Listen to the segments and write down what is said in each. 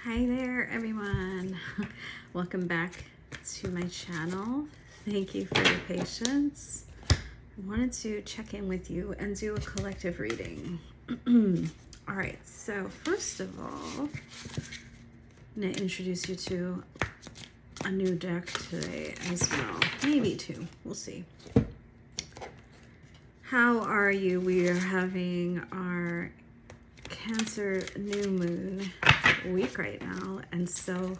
Hi there, everyone. Welcome back to my channel. Thank you for your patience. I wanted to check in with you and do a collective reading. All right, so first of all, I'm going to introduce you to a new deck today as well. Maybe two. We'll see. How are you? We are having our Cancer new moon week right now, and so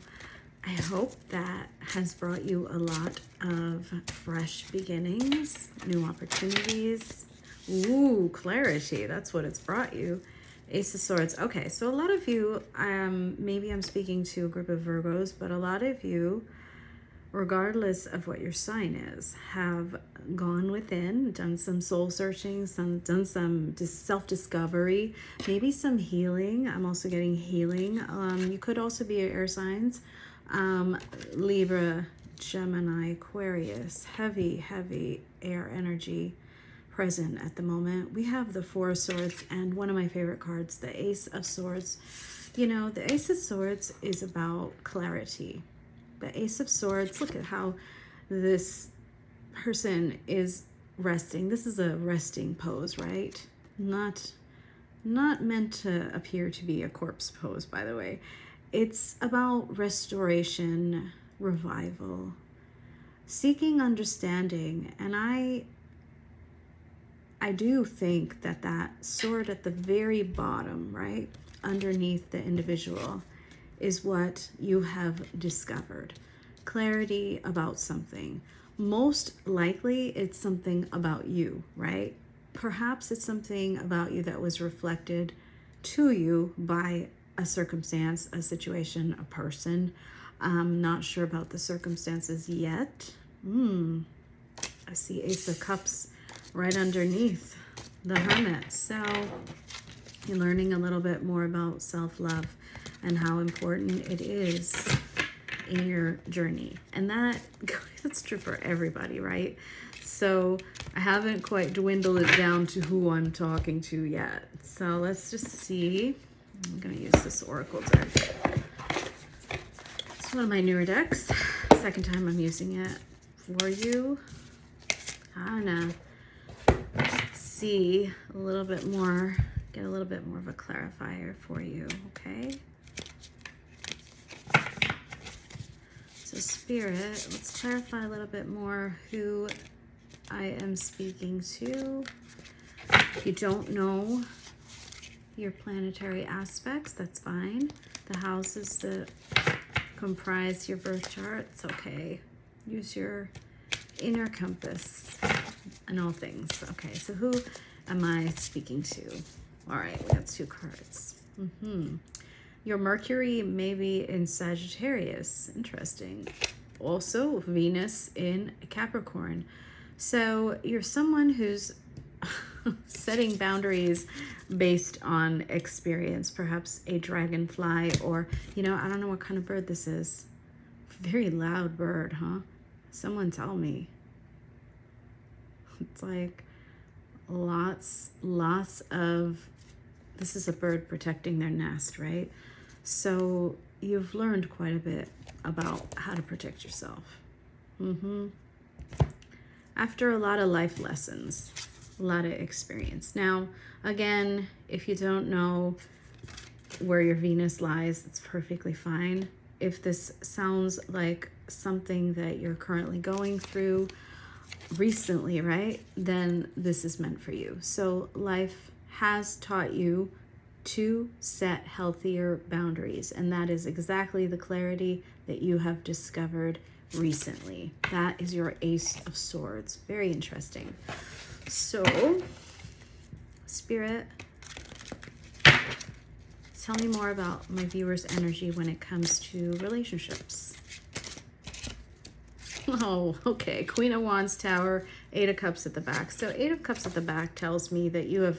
I hope that has brought you a lot of fresh beginnings, new opportunities. Ooh, clarity, that's what it's brought you. Ace of Swords. Okay, so a lot of you, maybe I'm speaking to a group of Virgos, but a lot of you, regardless of what your sign is, have gone within, done some soul searching, done some self-discovery, maybe some healing. I'm also getting healing. You could also be air signs. Libra, Gemini, Aquarius, heavy air energy present at the moment. We have the Four of Swords and one of my favorite cards, the Ace of Swords. You know, the Ace of Swords is about clarity. The Ace of Swords, look at how this person is resting. This is a resting pose, right? Not meant to appear to be a corpse pose, by the way. It's about restoration, revival, seeking understanding. And I do think that that sword at the very bottom, right, underneath the individual, is what you have discovered. Clarity about something. Most likely it's something about you, right? Perhaps it's something about you that was reflected to you by a circumstance, a situation, a person. I'm not sure about the circumstances yet. I see Ace of Cups right underneath the Hermit. So you're learning a little bit more about self-love and how important it is in your journey. And that's true for everybody, right? So I haven't quite dwindled it down to who I'm talking to yet. So let's just see. I'm going to use this Oracle deck. It's one of my newer decks. Second time I'm using it for you. Kind of see a little bit more, get a little bit more of a clarifier for you, okay? So Spirit, let's clarify a little bit more who I am speaking to. If you don't know your planetary aspects, that's fine. The houses that comprise your birth chart, it's okay. Use your inner compass and all things. Okay, so who am I speaking to? All right, we got two cards. Your Mercury may be in Sagittarius. Interesting. Also, Venus in Capricorn. So you're someone who's setting boundaries based on experience. Perhaps a dragonfly or, I don't know what kind of bird this is. Very loud bird, huh? Someone tell me. It's like lots of, this is a bird protecting their nest, right? So you've learned quite a bit about how to protect yourself. After a lot of life lessons, a lot of experience. Now, again, if you don't know where your Venus lies, it's perfectly fine. If this sounds like something that you're currently going through recently, right, then this is meant for you. So life has taught you to set healthier boundaries, and that is exactly the clarity that you have discovered recently. That is your Ace of Swords. Very interesting. So, Spirit, tell me more about my viewers' energy when it comes to relationships. Oh, okay. Queen of Wands, Tower, Eight of Cups at the back. So Eight of Cups at the back tells me that you have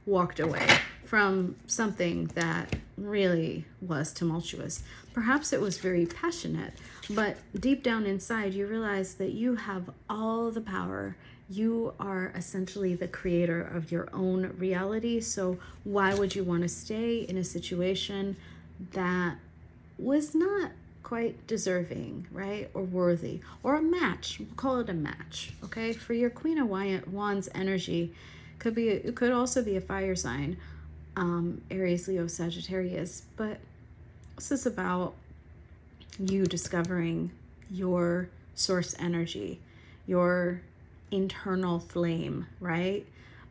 walked away from something that really was tumultuous. Perhaps it was very passionate, but deep down inside you realize that you have all the power. You are essentially the creator of your own reality. So why would you want to stay in a situation that was not quite deserving, right? Or worthy, or a match. We'll call it a match, okay? For your Queen of Wands energy, it could also be a fire sign, Aries, Leo, Sagittarius. But this is about you discovering your source energy, your internal flame, right?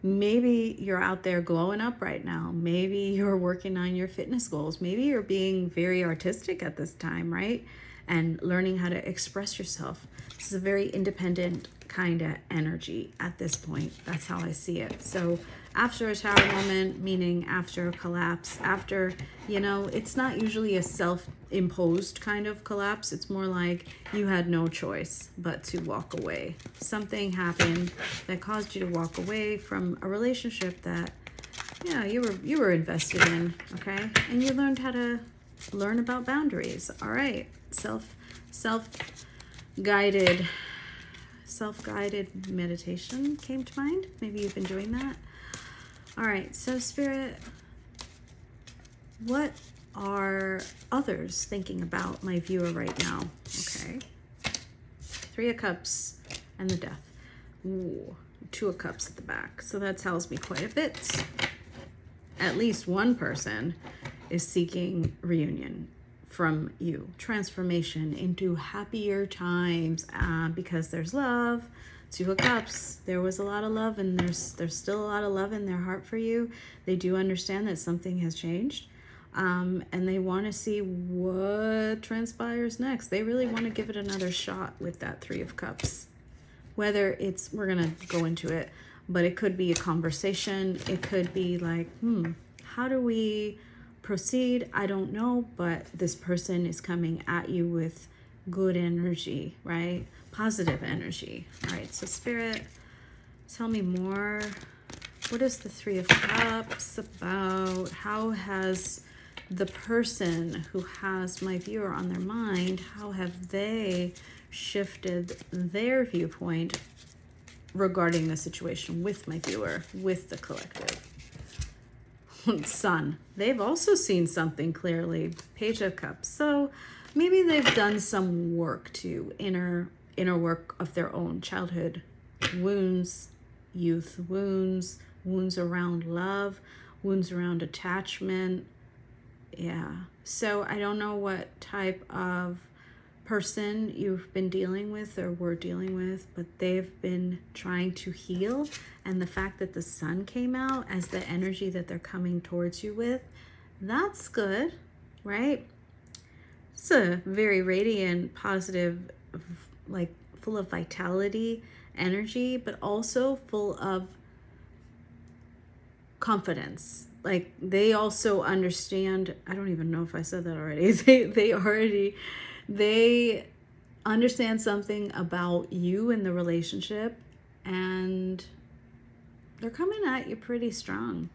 Maybe you're out there glowing up right now. Maybe you're working on your fitness goals. Maybe you're being very artistic at this time, right? And learning how to express yourself. This is a very independent kind of energy at this point. That's how I see it. So after a tower moment, meaning after a collapse, after, it's not usually a self-imposed kind of collapse. It's more like you had no choice but to walk away. Something happened that caused you to walk away from a relationship that, you were invested in, okay? And you learned how to learn about boundaries. All right. Self-guided meditation came to mind. Maybe you've been doing that. All right, so Spirit, what are others thinking about my viewer right now? Okay. 3 of Cups and the Death. Ooh, 2 of Cups at the back. So that tells me quite a bit. At least one person is seeking reunion from you. Transformation into happier times because there's love. 2 of Cups, there was a lot of love, and there's still a lot of love in their heart for you. They do understand that something has changed, and they want to see what transpires next. They really want to give it another shot with that 3 of Cups. Whether we're going to go into it, but it could be a conversation. It could be like, how do we proceed? I don't know, but this person is coming at you with good energy, right? Positive energy. All right, so Spirit, tell me more. What is the 3 of Cups about? How has the person who has my viewer on their mind, how have they shifted their viewpoint regarding the situation with my viewer, with the collective? Sun, they've also seen something clearly. Page of Cups. So maybe they've done some work to inner work of their own childhood wounds, youth wounds, wounds around love, wounds around attachment. Yeah. So I don't know what type of person you've been dealing with or were dealing with, but they've been trying to heal. And the fact that the Sun came out as the energy that they're coming towards you with, that's good, right? It's a very radiant, positive, like full of vitality energy, but also full of confidence. Like they also understand, I don't even know if I said that already. They understand something about you and the relationship, and they're coming at you pretty strong.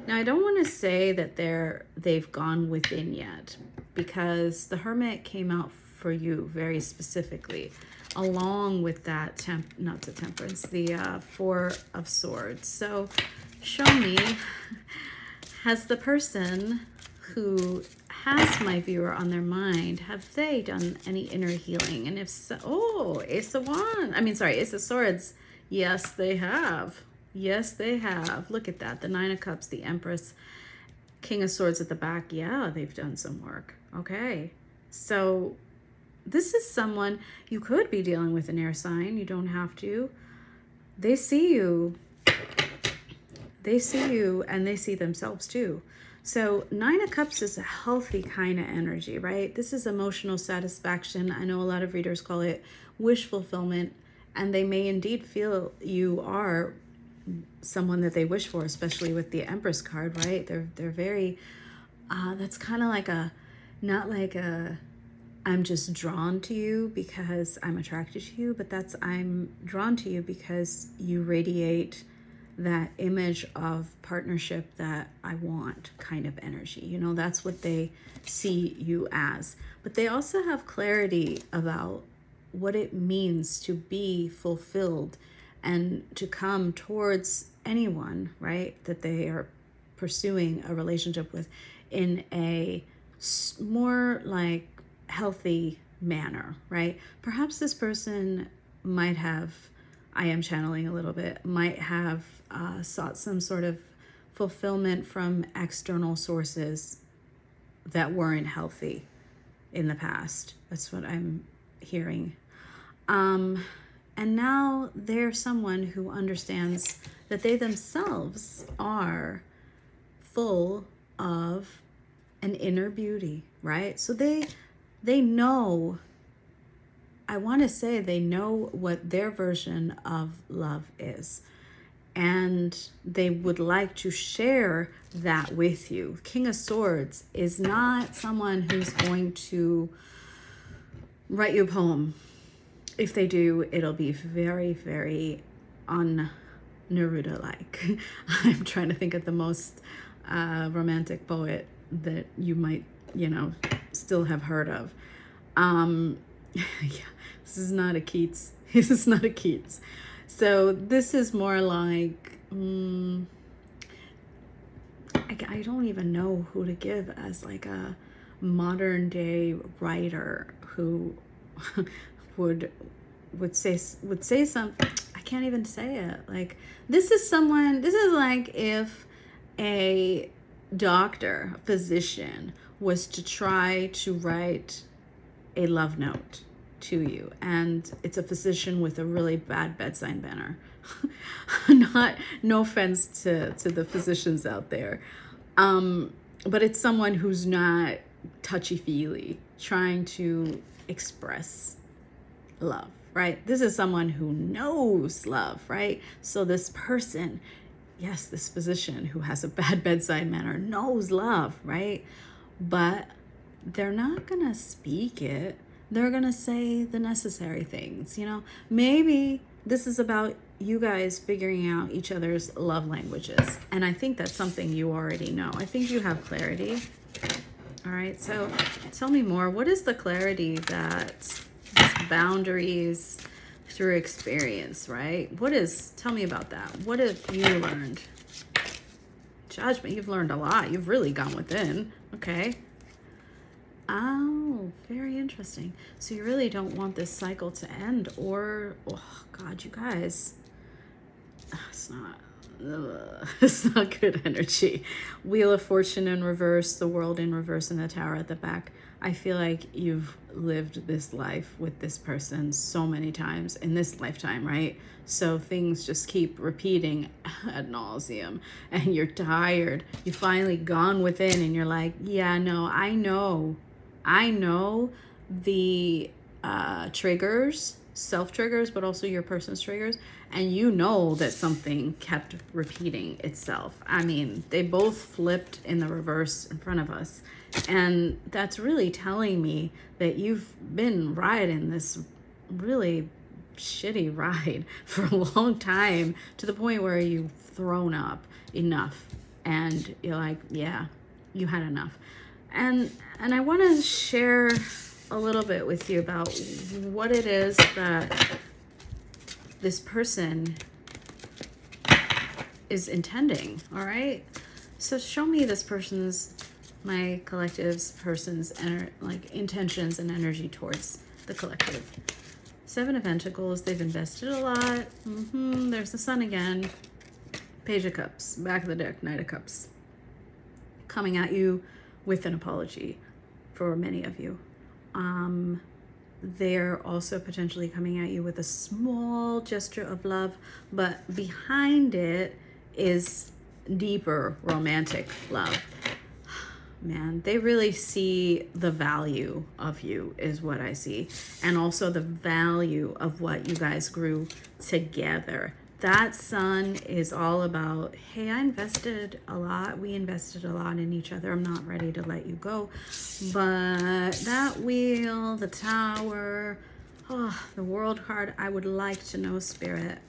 Now, I don't want to say that they've gone within yet, because the Hermit came out for you very specifically, along with that the 4 of Swords. So show me, has the person who has my viewer on their mind, have they done any inner healing? And if so, Ace of Swords. Yes, they have. Yes, they have. Look at that. The 9 of Cups, the Empress, King of Swords at the back. Yeah, they've done some work. Okay. So this is someone, you could be dealing with an air sign. You don't have to. They see you. They see you, and they see themselves too. So 9 of Cups is a healthy kind of energy, right? This is emotional satisfaction. I know a lot of readers call it wish fulfillment, and they may indeed feel you are someone that they wish for, especially with the Empress card, right? They're very, that's kind of like not like I'm just drawn to you because I'm attracted to you, but I'm drawn to you because you radiate that image of partnership that I want kind of energy. That's what they see you as. But they also have clarity about what it means to be fulfilled and to come towards anyone, right, that they are pursuing a relationship with in a more like healthy manner, right? Perhaps this person might have, I am channeling a little bit, might have sought some sort of fulfillment from external sources that weren't healthy in the past. That's what I'm hearing. And now they're someone who understands that they themselves are full of an inner beauty, right? So they know, I want to say they know what their version of love is. And they would like to share that with you. King of Swords is not someone who's going to write you a poem. If they do, it'll be very, very un-Neruda-like. I'm trying to think of the most romantic poet that you might, still have heard of. Yeah, this is not a Keats. This is not a Keats. So this is more like, I don't even know who to give as like a modern day writer who would say something. I can't even say it. Like, this is like if a doctor, a physician, was to try to write a love note to you, and it's a physician with a really bad bedside manner. No offense to the physicians out there, but it's someone who's not touchy-feely trying to express love, right? This is someone who knows love, right? So this person, yes, this physician who has a bad bedside manner knows love, right? But they're not gonna speak it. They're gonna say the necessary things, Maybe this is about you guys figuring out each other's love languages. And I think that's something you already know. I think you have clarity. All right, so tell me more. What is the clarity that these boundaries through experience, right? Tell me about that. What have you learned? Judgment, you've learned a lot. You've really gone within. Okay. Oh, very interesting. So you really don't want this cycle to end, or, oh God, you guys, it's not good energy. Wheel of Fortune in reverse, the World in reverse, and the Tower at the back. I feel like you've lived this life with this person so many times in this lifetime, right? So things just keep repeating ad nauseum, and you're tired. You've finally gone within and you're like, yeah, no, I know the triggers, self triggers, but also your person's triggers. And you know that something kept repeating itself. I mean, they both flipped in the reverse in front of us. And that's really telling me that you've been riding this really shitty ride for a long time, to the point where you've thrown up enough. And you're like, yeah, you had enough. And I want to share a little bit with you about what it is that this person is intending, all right? So show me this person's, my collective's person's intentions and energy towards the collective. Seven of Pentacles, they've invested a lot. There's the Sun again. Page of Cups, back of the deck, Knight of Cups. Coming at you with an apology for many of you. They're also potentially coming at you with a small gesture of love, but behind it is deeper romantic love. Man, they really see the value of you, is what I see. And also the value of what you guys grew together. That Sun is all about, hey, I invested a lot. We invested a lot in each other. I'm not ready to let you go. But that Wheel, the Tower, the World card, I would like to know, Spirit.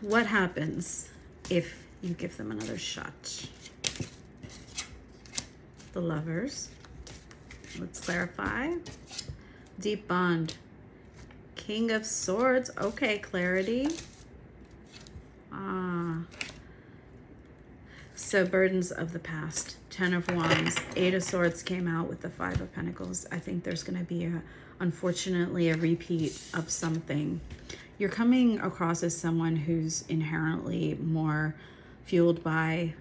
What happens if you give them another shot? The Lovers. Let's clarify. Deep bond. King of Swords. So So burdens of the past, 10 of Wands, 8 of Swords came out with the 5 of Pentacles. I think there's going to be, unfortunately, a repeat of something. You're coming across as someone who's inherently more fueled by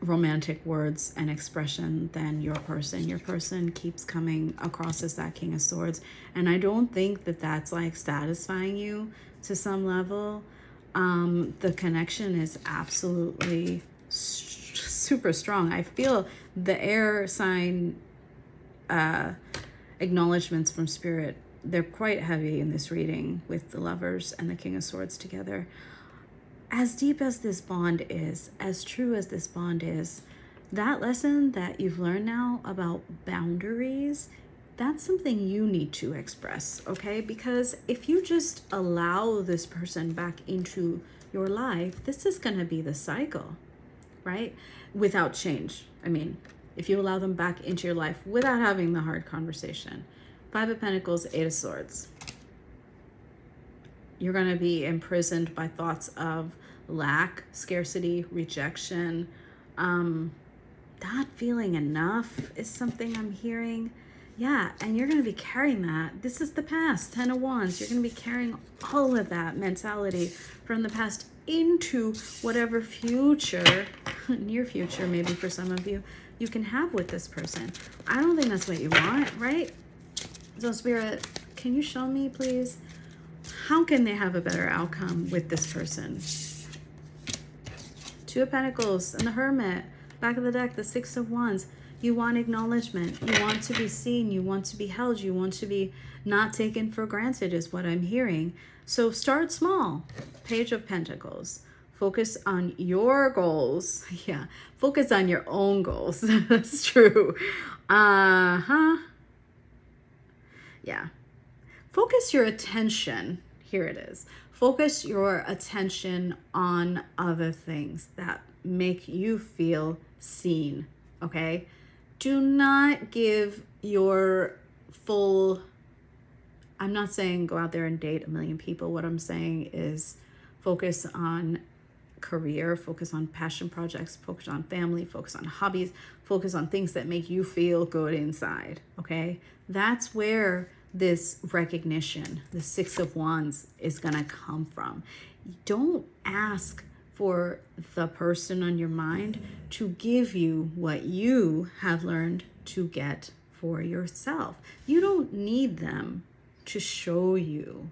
romantic words and expression than your person. Your person keeps coming across as that King of Swords. And I don't think that that's like satisfying you to some level. The connection is absolutely super strong. I feel the air sign acknowledgements from Spirit, they're quite heavy in this reading with the Lovers and the King of Swords together. As deep as this bond is, as true as this bond is, that lesson that you've learned now about boundaries, that's something you need to express, okay? Because if you just allow this person back into your life, this is going to be the cycle, right? Without change. I mean, if you allow them back into your life without having the hard conversation. 5 of Pentacles, 8 of Swords. You're going to be imprisoned by thoughts of lack, scarcity, rejection. Not feeling enough is something I'm hearing. Yeah, and you're going to be carrying that. This is the past, 10 of Wands. You're going to be carrying all of that mentality from the past into whatever future, near future maybe for some of you, you can have with this person. I don't think that's what you want, right? So Spirit, can you show me, please? How can they have a better outcome with this person? 2 of Pentacles and the Hermit. Back of the deck, the 6 of Wands. You want acknowledgement. You want to be seen. You want to be held. You want to be not taken for granted is what I'm hearing. So start small. Page of Pentacles. Focus on your goals. Yeah, focus on your own goals. That's true. Yeah. Focus your attention. Here it is. Focus your attention on other things that make you feel seen, okay? Do not give your full... I'm not saying go out there and date a million people. What I'm saying is focus on career, focus on passion projects, focus on family, focus on hobbies, focus on things that make you feel good inside, okay? That's where this recognition, the 6 of Wands, is going to come from. Don't ask for the person on your mind to give you what you have learned to get for yourself. You don't need them to show you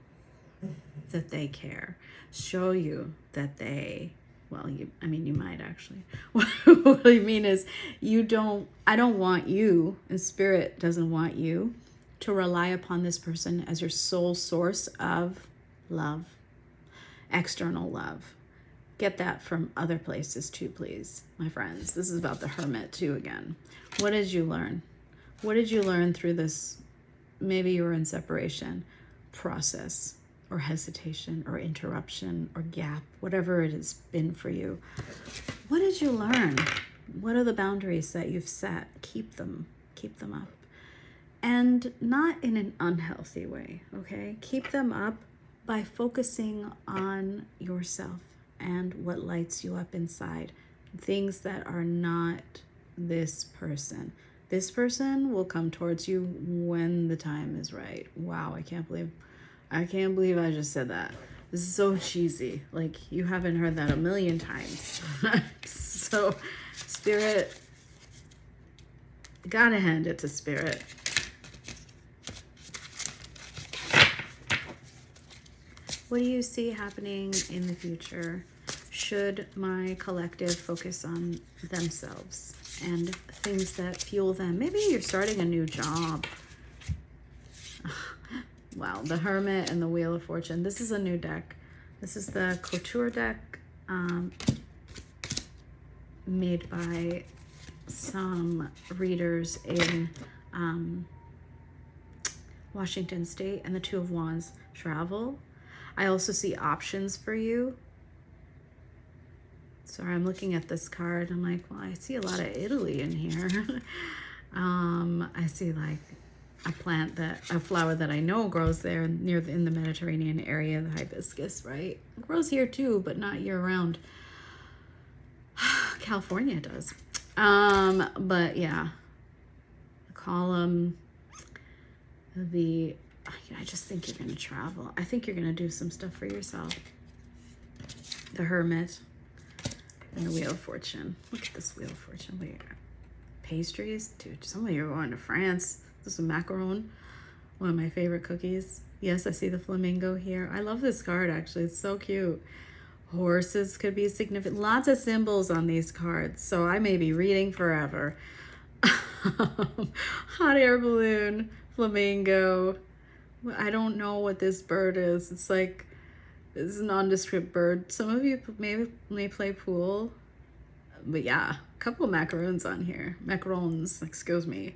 that they care, show you that they, well, you might actually. What I mean is I don't want you, and Spirit doesn't want you to rely upon this person as your sole source of love, external love. Get that from other places too, please, my friends. This is about the Hermit too again. What did you learn? What did you learn through this, maybe you were in separation, process or hesitation or interruption or gap, whatever it has been for you? What did you learn? What are the boundaries that you've set? Keep them up. And not in an unhealthy way, okay? Keep them up by focusing on yourself and what lights you up inside. Things that are not this person. This person will come towards you when the time is right. Wow, I can't believe I just said that. This is so cheesy. Like, you haven't heard that a million times. So, Spirit, gotta hand it to Spirit. What do you see happening in the future? Should my collective focus on themselves and things that fuel them? Maybe you're starting a new job. Wow, the Hermit and the Wheel of Fortune. This is a new deck. This is the Couture deck made by some readers in Washington State, and the 2 of Wands, travel. I also see options for you. Sorry, I'm looking at this card. I'm like, well, I see a lot of Italy in here. I see like a flower that I know grows there in the Mediterranean area, the hibiscus, right? It grows here too, but not year round. California does. But yeah, the column, I just think you're going to travel. I think you're going to do some stuff for yourself. The Hermit and the Wheel of Fortune. Look at this Wheel of Fortune. Wait, pastries? Dude, some of you are going to France. This is a macaron, one of my favorite cookies. Yes, I see the flamingo here. I love this card, actually. It's so cute. Horses could be significant. Lots of symbols on these cards, so I may be reading forever. Hot air balloon, flamingo. I don't know what this bird is. It's like, it's a nondescript bird. Some of you may play pool, but yeah, a couple of macaroons on here. Macarons, excuse me.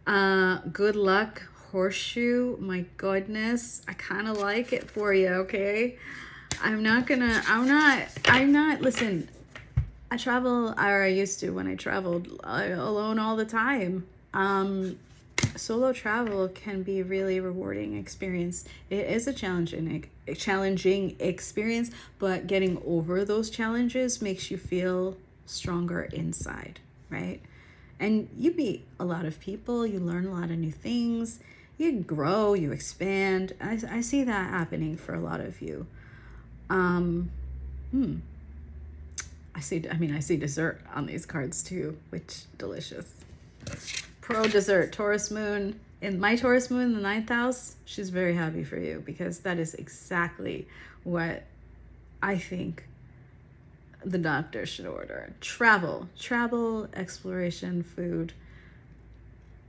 Good luck, horseshoe. My goodness, I kind of like it for you, okay? Listen, I used to when I traveled alone all the time. Solo travel can be really rewarding experience. It is a challenging experience, but getting over those challenges makes you feel stronger inside, right? And you meet a lot of people, you learn a lot of new things, you grow, you expand. I see that happening for a lot of you. I see dessert on these cards too, which delicious. Pro dessert, Taurus moon. In my Taurus moon in the 9th house, she's very happy for you because that is exactly what I think the doctor should order. Travel, exploration, food,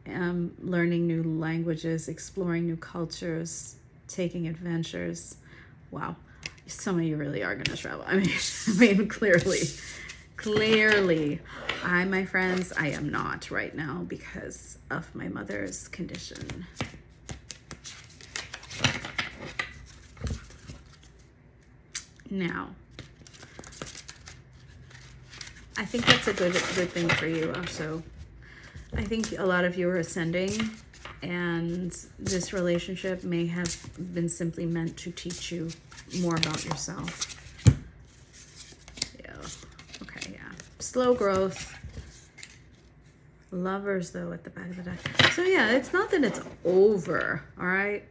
learning new languages, exploring new cultures, taking adventures. Wow. Some of you really are going to travel. I mean, clearly, my friends, I am not right now because of my mother's condition. Now, I think that's a good thing for you also. I think a lot of you are ascending, and this relationship may have been simply meant to teach you more about yourself. Yeah. Okay, yeah. Slow growth. Lovers, though, at the back of the deck. So, yeah, it's not that it's over, all right?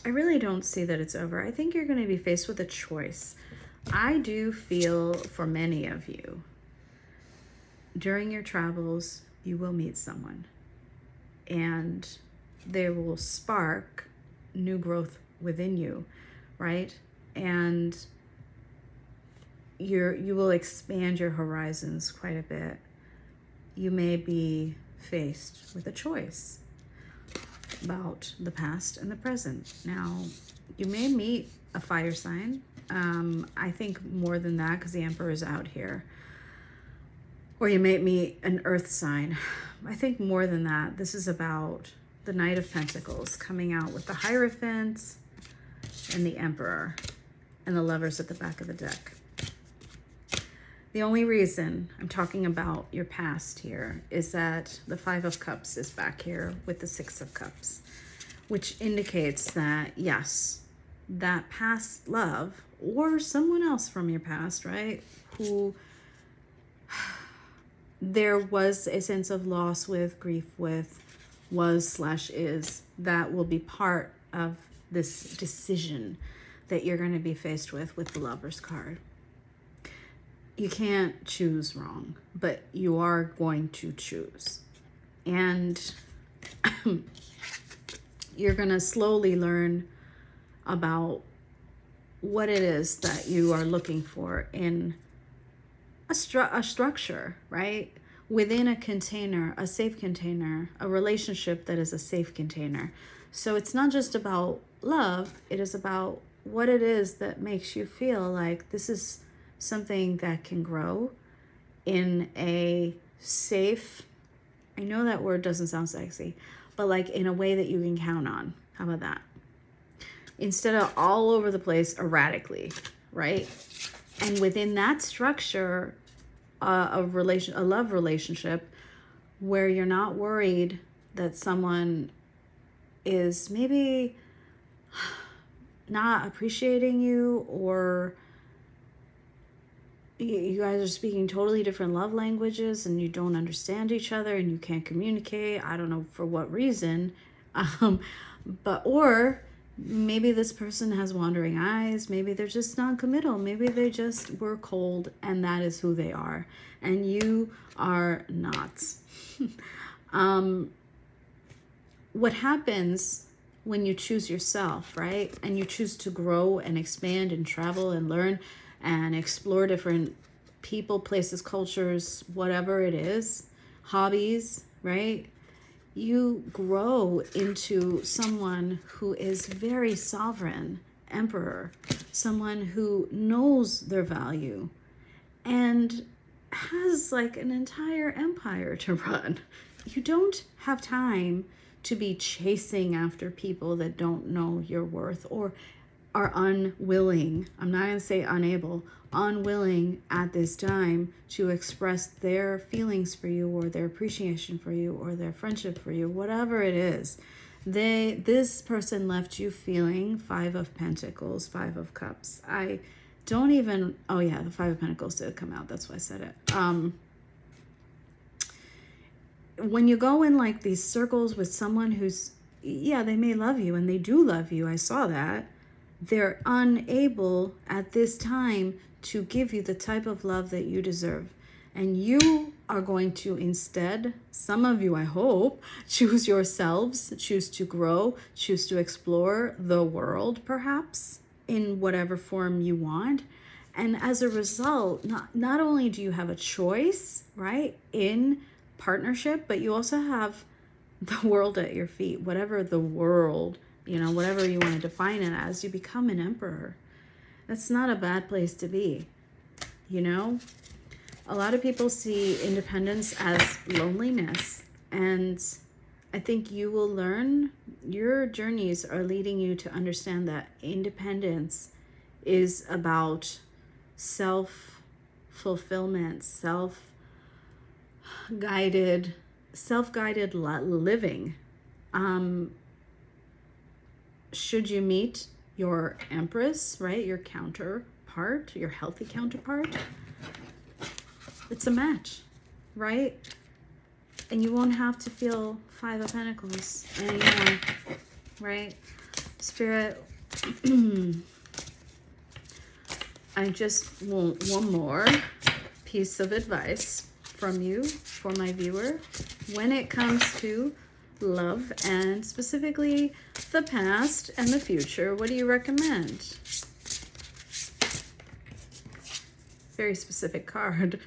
I really don't see that it's over. I think you're going to be faced with a choice. I do feel for many of you, during your travels, you will meet someone, and they will spark new growth within you, right? And you will expand your horizons quite a bit. You may be faced with a choice about the past and the present. Now, you may meet a fire sign. I think more than that because the Emperor is out here. Or you may meet an earth sign. I think more than that. This is about the Knight of Pentacles coming out with the Hierophant and the Emperor and the Lovers at the back of the deck. The only reason I'm talking about your past here is that the Five of Cups is back here with the Six of Cups, which indicates that, yes, that past love or someone else from your past, right, who there was a sense of loss with, grief with, was/is, that will be part of this decision that you're going to be faced with the Lover's card. You can't choose wrong, but you are going to choose. And you're going to slowly learn about what it is that you are looking for in a structure, right? Within a container, a safe container, a relationship that is a safe container. So it's not just about love, it is about what it is that makes you feel like this is something that can grow in a safe, I know that word doesn't sound sexy, but like in a way that you can count on. How about that? Instead of all over the place erratically, right? And within that structure, a love relationship where you're not worried that someone is maybe not appreciating you or you guys are speaking totally different love languages and you don't understand each other and you can't communicate. I don't know for what reason. Um, or maybe this person has wandering eyes. Maybe they're just non-committal. Maybe they just were cold and that is who they are. And you are not. What happens when you choose yourself, right? And you choose to grow and expand and travel and learn and explore different people, places, cultures, whatever it is, hobbies, right? You grow into someone who is very sovereign, emperor, someone who knows their value and has like an entire empire to run. You don't have time to be chasing after people that don't know your worth or are unwilling, I'm not going to say unable, unwilling at this time to express their feelings for you or their appreciation for you or their friendship for you, whatever it is. This person left you feeling 5 of Pentacles, 5 of Cups. I don't even, oh yeah, the 5 of Pentacles did come out. That's why I said it. When you go in like these circles with someone who's, yeah, they may love you and they do love you. I saw that. They're unable at this time to give you the type of love that you deserve. And you are going to instead, some of you, I hope, choose yourselves, choose to grow, choose to explore the world, perhaps, in whatever form you want. And as a result, not only do you have a choice, right, in partnership, but you also have the world at your feet, whatever the world, whatever you want to define it as, you become an emperor. That's not a bad place to be. A lot of people see independence as loneliness, and I think you will learn, your journeys are leading you to understand that independence is about self-fulfillment, self-guided living. Should you meet your empress, right, your counterpart, your healthy counterpart, it's a match, right? And you won't have to feel 5 of Pentacles anymore, right? Spirit, I just want one more piece of advice from you for my viewer when it comes to love and specifically the past and the future. What do you recommend? Very specific card.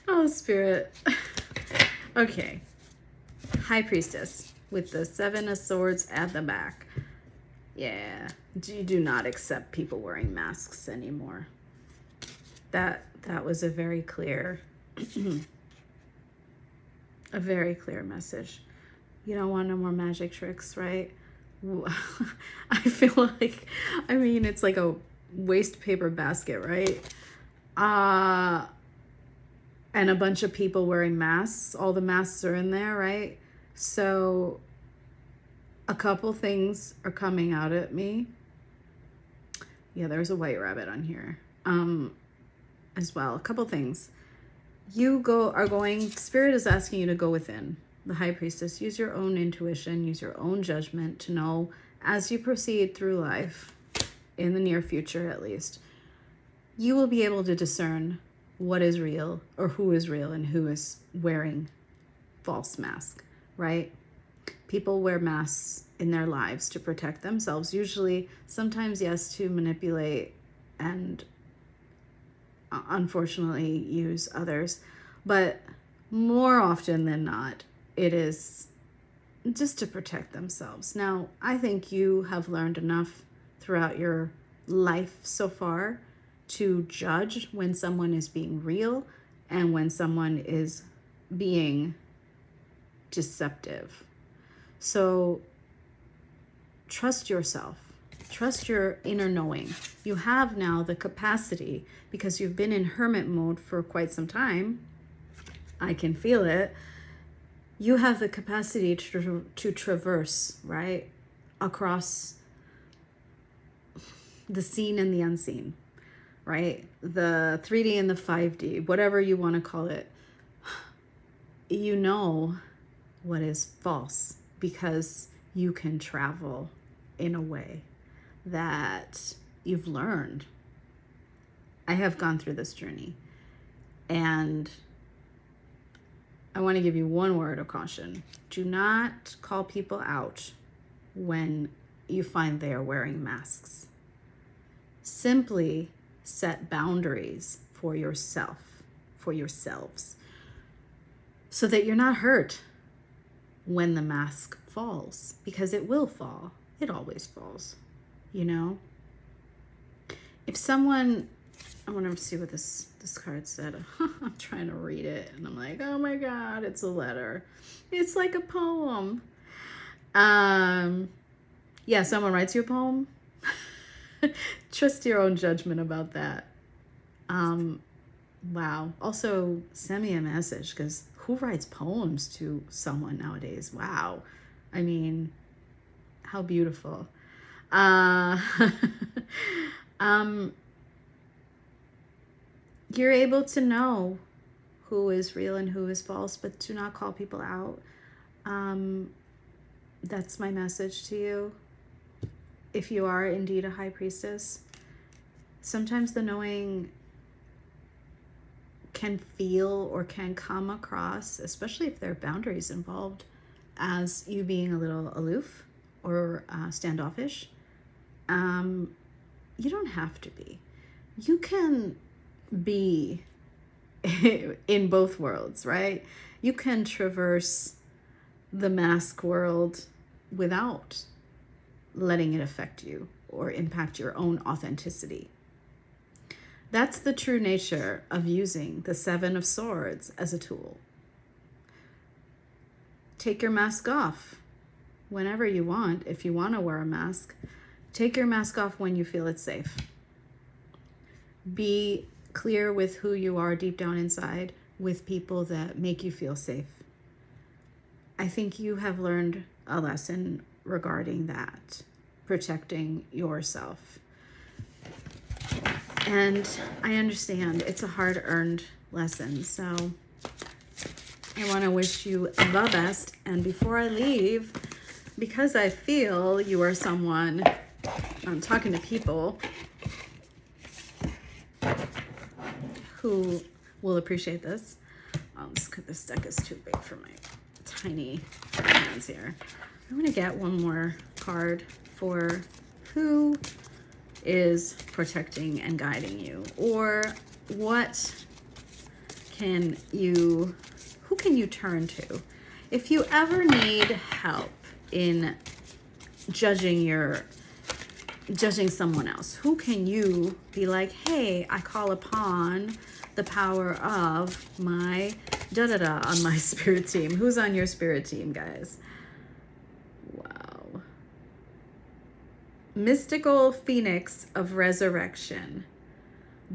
Oh, Spirit. Okay. High Priestess with the 7 of Swords at the back. Yeah. You do not accept people wearing masks anymore. That was a very clear a very clear message. You don't want no more magic tricks, right? I feel like, it's like a waste paper basket, right? And a bunch of people wearing masks. All the masks are in there, right? So a couple things are coming out at me. Yeah, there's a white rabbit on here as well. A couple things. Spirit is asking you to go within. The High Priestess, use your own intuition, use your own judgment to know as you proceed through life, in the near future at least, you will be able to discern what is real or who is real and who is wearing false mask, right? People wear masks in their lives to protect themselves, usually, sometimes, yes, to manipulate and unfortunately use others, but more often than not, it is just to protect themselves. Now, I think you have learned enough throughout your life so far to judge when someone is being real and when someone is being deceptive. So trust yourself. Trust your inner knowing. You have now the capacity, because you've been in hermit mode for quite some time. I can feel it. You have the capacity to traverse, right, across the seen and the unseen. right? The 3D and the 5D, whatever you want to call it, you know what is false because you can travel in a way that you've learned. I have gone through this journey, and I want to give you one word of caution. Do not call people out when you find they are wearing masks. Simply set boundaries for yourself, for yourselves, so that you're not hurt when the mask falls, because it will fall. It always falls, you know? If someone, I want to see what this card said. I'm trying to read it, and I'm like, oh my God, it's a letter. It's like a poem. Yeah, someone writes you a poem. Trust your own judgment about that. Wow. Also, send me a message, because who writes poems to someone nowadays? Wow. I mean, how beautiful. You're able to know who is real and who is false, but do not call people out. That's my message to you. If you are indeed a high priestess, sometimes the knowing can feel or can come across, especially if there are boundaries involved, as you being a little aloof or standoffish. You don't have to be. You can be in both worlds, right? You can traverse the mask world without letting it affect you or impact your own authenticity. That's the true nature of using the Seven of Swords as a tool. Take your mask off whenever you want. If you want to wear a mask, take your mask off when you feel it's safe. Be clear with who you are deep down inside, with people that make you feel safe. I think you have learned a lesson regarding that, protecting yourself. And I understand it's a hard-earned lesson, so I want to wish you the best. And before I leave, because I feel you are someone, I'm talking to people who will appreciate this. This deck is too big for my tiny hands here. I'm going to get one more card for who is protecting and guiding you, or who can you turn to if you ever need help in judging someone else. Who can you be like, hey, I call upon the power of my da-da-da on my spirit team. Who's on your spirit team, guys? Wow. Mystical phoenix of resurrection.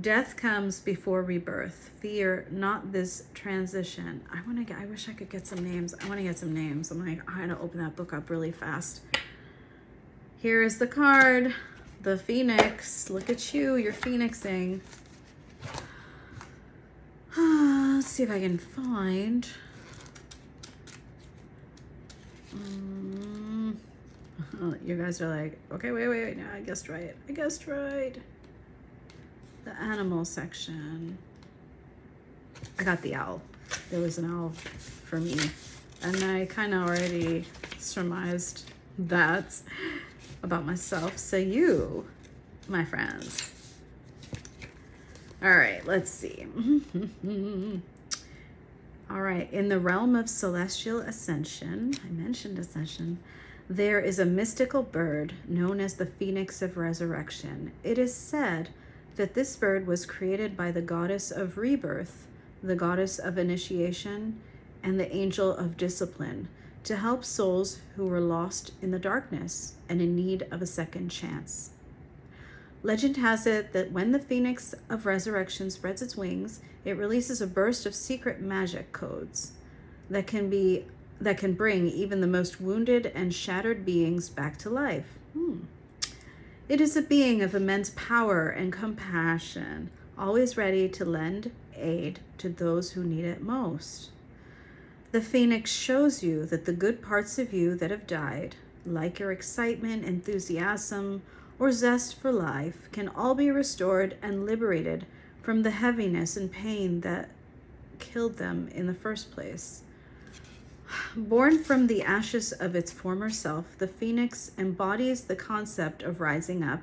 Death comes before rebirth. Fear not this transition. I wish I could get some names. I want to get some names. I'm like, I had to open that book up really fast. Here is the card. The phoenix. Look at you. You're phoenixing. Let's see if I can find. You guys are like, okay, wait. No, I guessed right. The animal section. I got the owl. There was an owl for me. And I kind of already surmised that about myself. So you, my friends. All right, let's see. All right, in the realm of celestial ascension, I mentioned ascension, there is a mystical bird known as the Phoenix of Resurrection. It is said that this bird was created by the goddess of rebirth, the goddess of initiation, and the angel of discipline to help souls who were lost in the darkness and in need of a second chance. Legend has it that when the Phoenix of Resurrection spreads its wings, it releases a burst of secret magic codes that can bring even the most wounded and shattered beings back to life. It is a being of immense power and compassion, always ready to lend aid to those who need it most. The phoenix shows you that the good parts of you that have died, like your excitement, enthusiasm, or zest for life, can all be restored and liberated from the heaviness and pain that killed them in the first place. Born from the ashes of its former self, the phoenix embodies the concept of rising up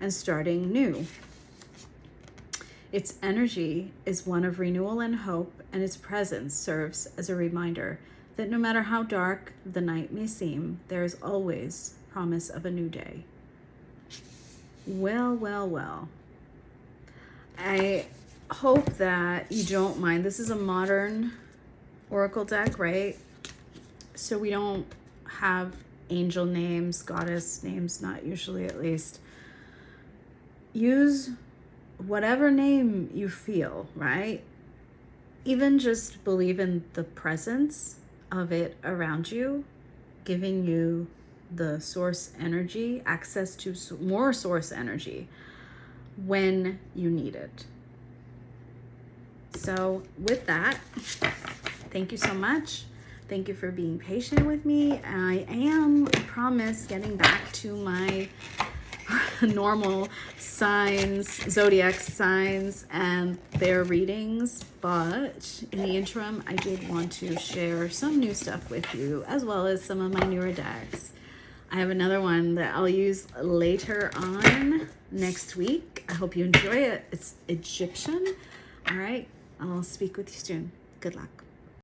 and starting new. Its energy is one of renewal and hope, and its presence serves as a reminder that no matter how dark the night may seem, there is always promise of a new day. Well, well, well. I hope that you don't mind. This is a modern oracle deck, right? So we don't have angel names, goddess names, not usually at least. Use whatever name you feel, right? Even just believe in the presence of it around you, giving you the source energy, access to more source energy when you need it. So with that, thank you so much. Thank you for being patient with me. I am, I promise, getting back to my normal signs, zodiac signs, and their readings. But in the interim, I did want to share some new stuff with you, as well as some of my newer decks. I have another one that I'll use later on next week. I hope you enjoy it. It's Egyptian. All right, I'll speak with you soon. Good luck.